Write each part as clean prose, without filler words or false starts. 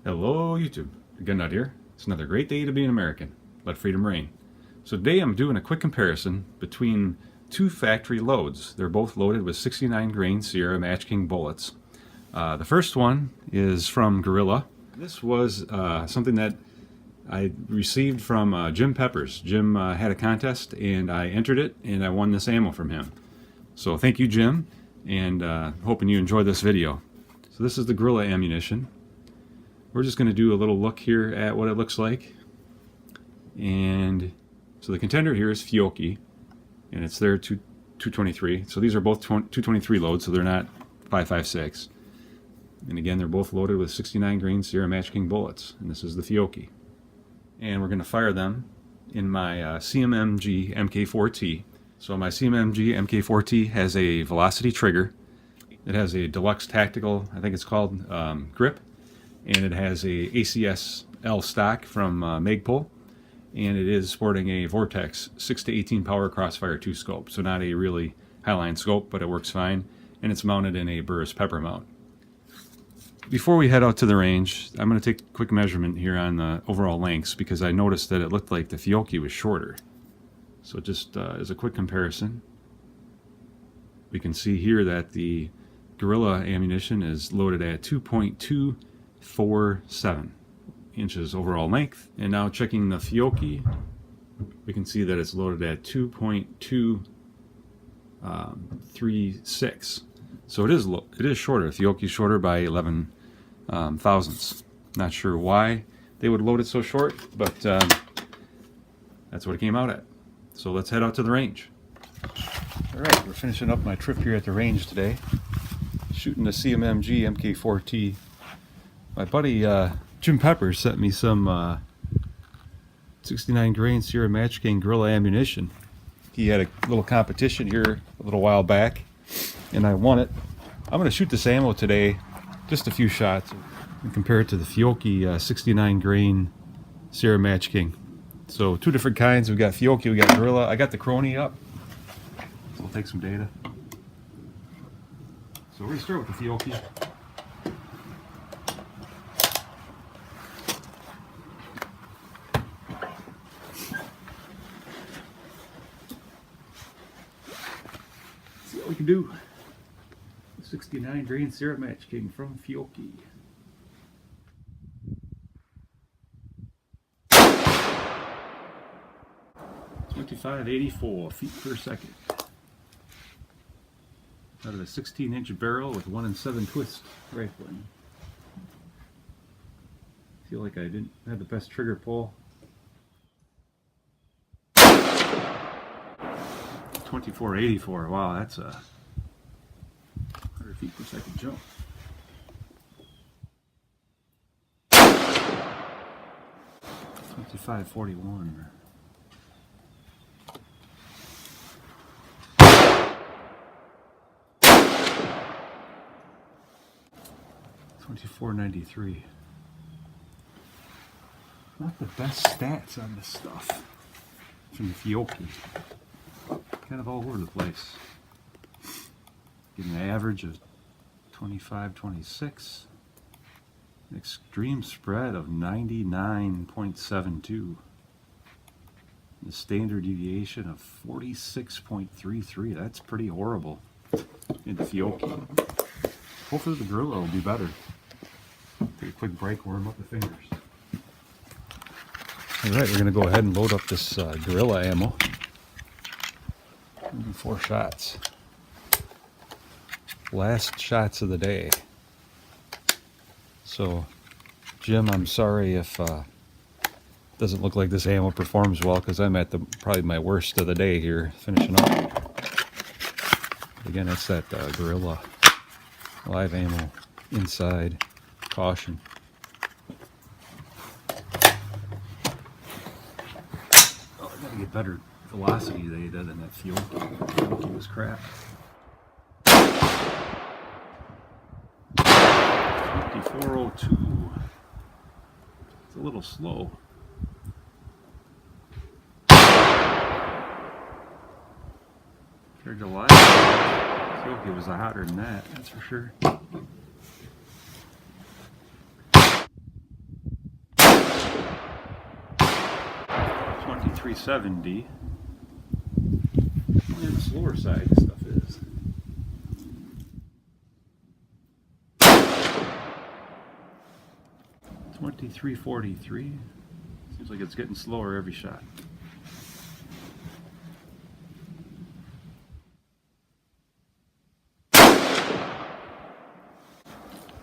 Hello YouTube, Gunnut here. It's another great day to be an American. Let freedom reign. So today I'm doing a quick comparison between two factory loads. They're both loaded with 69 grain Sierra Match King bullets. The first one is from Gorilla. This was something that I received from Jim Peppers. Jim had a contest and I entered it and I won this ammo from him. So thank you, Jim, and hoping you enjoy this video. So this is the Gorilla ammunition. We're just going to do a little look here at what it looks like. And so the contender here is Fiocchi, and it's their 223. So these are both 223 loads, so they're not 5.56. And again, they're both loaded with 69 grain Sierra Match King bullets, and this is the Fiocchi. And we're going to fire them in my CMMG MK4T. So my CMMG MK4T has a velocity trigger. It has a deluxe tactical, I think it's called, grip. And it has a ACS-L stock from Magpul, and it is sporting a Vortex 6-18 power Crossfire 2 scope, so not a really highline scope, but it works fine, and it's mounted in a Burris pepper mount. Before we head out to the range, I'm going to take a quick measurement here on the overall lengths because I noticed that it looked like the Fiocchi was shorter. So just as a quick comparison, we can see here that the Gorilla ammunition is loaded at 2.247 inches overall length, and now checking the Fiocchi, we can see that it's loaded at 2.236. So it is shorter. Fiocchi is shorter by 11 thousandths. Not sure why they would load it so short, but that's what it came out at. So let's head out to the range. All right, we're finishing up my trip here at the range today, shooting the CMMG MK4T. My buddy Jim Peppers sent me some 69 grain Sierra Match King Gorilla ammunition. He had a little competition here a little while back, and I won it. I'm going to shoot this ammo today, just a few shots, and compare it to the Fiocchi 69 grain Sierra Match King. So two different kinds. We've got Fiocchi, we got Gorilla. I got the Crony up, so we'll take some data. So we're going to start with the Fiocchi. See what we can do. 69 grain Sierra Match King from Fiocchi. .2584 feet per second. Out of a 16-inch barrel with 1 7 twist rifling. Feel like I didn't have the best trigger pull. 2484. Wow, that's a 100 feet per second jump. .2541. .2493. Not the best stats on this stuff from the Fiocchi. Kind of all over the place. Getting an average of 25.26. Extreme spread of 99.72. The standard deviation of 46.33. That's pretty horrible in the Fiocchi. Hopefully the Gorilla will be better. Take a quick break, warm up the fingers. Alright, we're going to go ahead and load up this Gorilla ammo. 4 shots. Last shots of the day. So, Jim, I'm sorry if doesn't look like this ammo performs well, because I'm at probably my worst of the day here, finishing up. Again, it's that Gorilla live ammo inside. Caution. Oh, I gotta get better velocity data than that Fiocchi. Fiocchi was crap. 5402. It's a little slow. Compared to live, Fiocchi was hotter than that, that's for sure. 2370. And the slower side stuff is. .2343. Seems like it's getting slower every shot.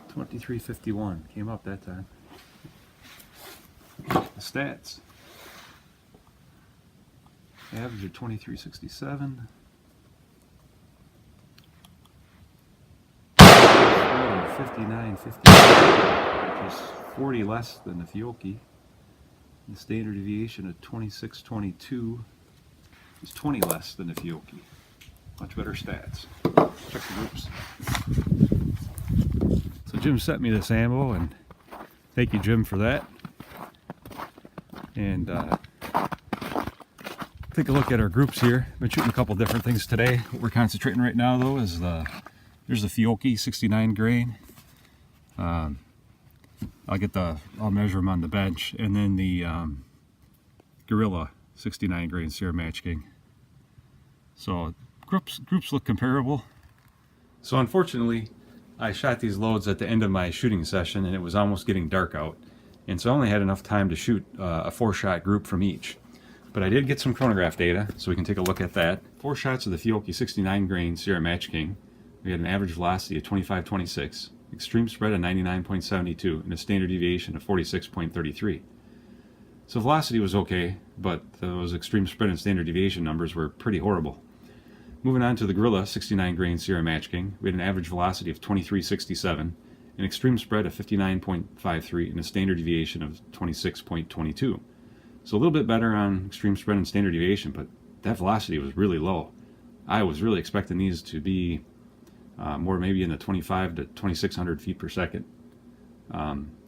.2351 came up that time. The stats. Average of 2367. 5950, which is 40 less than the Fiocchi. The standard deviation of 2622 is 20 less than the Fiocchi. Much better stats. Check the groups. So Jim sent me this ammo, and thank you, Jim, for that. And take a look at our groups here. Been shooting a couple different things today. What we're concentrating right now, though, is there's the Fiocchi 69 grain. I'll measure them on the bench, and then the Gorilla 69 grain Sierra Match King. So groups look comparable. So unfortunately, I shot these loads at the end of my shooting session, and it was almost getting dark out, and so I only had enough time to shoot a 4-shot group from each. But I did get some chronograph data, so we can take a look at that. 4 shots of the Fiocchi 69 grain Sierra Match King. We had an average velocity of 25.26, extreme spread of 99.72, and a standard deviation of 46.33. So velocity was okay, but those extreme spread and standard deviation numbers were pretty horrible. Moving on to the Gorilla 69 grain Sierra Match King, we had an average velocity of 23.67, an extreme spread of 59.53, and a standard deviation of 26.22. So a little bit better on extreme spread and standard deviation, but that velocity was really low. I was really expecting these to be more maybe in the 25 to 2600 feet per second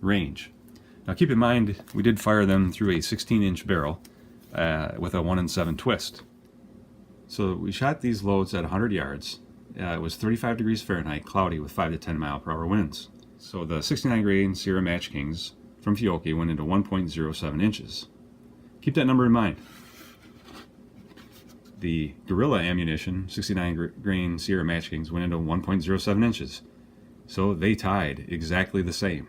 range. Now keep in mind, we did fire them through a 16-inch barrel with a 1 in 7 twist. So we shot these loads at 100 yards. It was 35 degrees Fahrenheit, cloudy, with 5 to 10 mile per hour winds. So the 69 grain Sierra Match Kings from Fiocchi went into 1.07 inches. Keep that number in mind. The Gorilla ammunition 69 grain Sierra Match Kings went into 1.07 inches. So they tied exactly the same.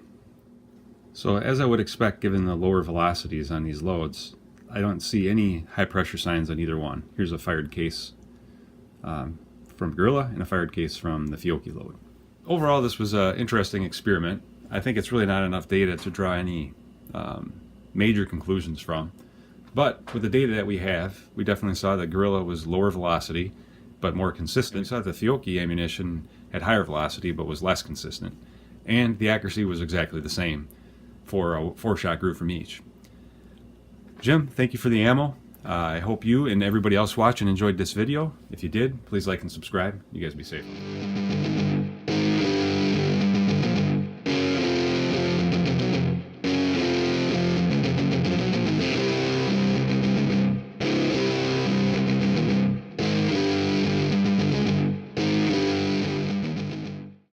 So as I would expect, given the lower velocities on these loads, I don't see any high pressure signs on either one. Here's a fired case from Gorilla and a fired case from the Fiocchi load. Overall, this was an interesting experiment. I think it's really not enough data to draw any major conclusions from. But with the data that we have, we definitely saw that Gorilla was lower velocity, but more consistent. We saw that the Fiocchi ammunition had higher velocity, but was less consistent. And the accuracy was exactly the same for a 4-shot group from each. Jim, thank you for the ammo. I hope you and everybody else watching enjoyed this video. If you did, please like and subscribe. You guys be safe.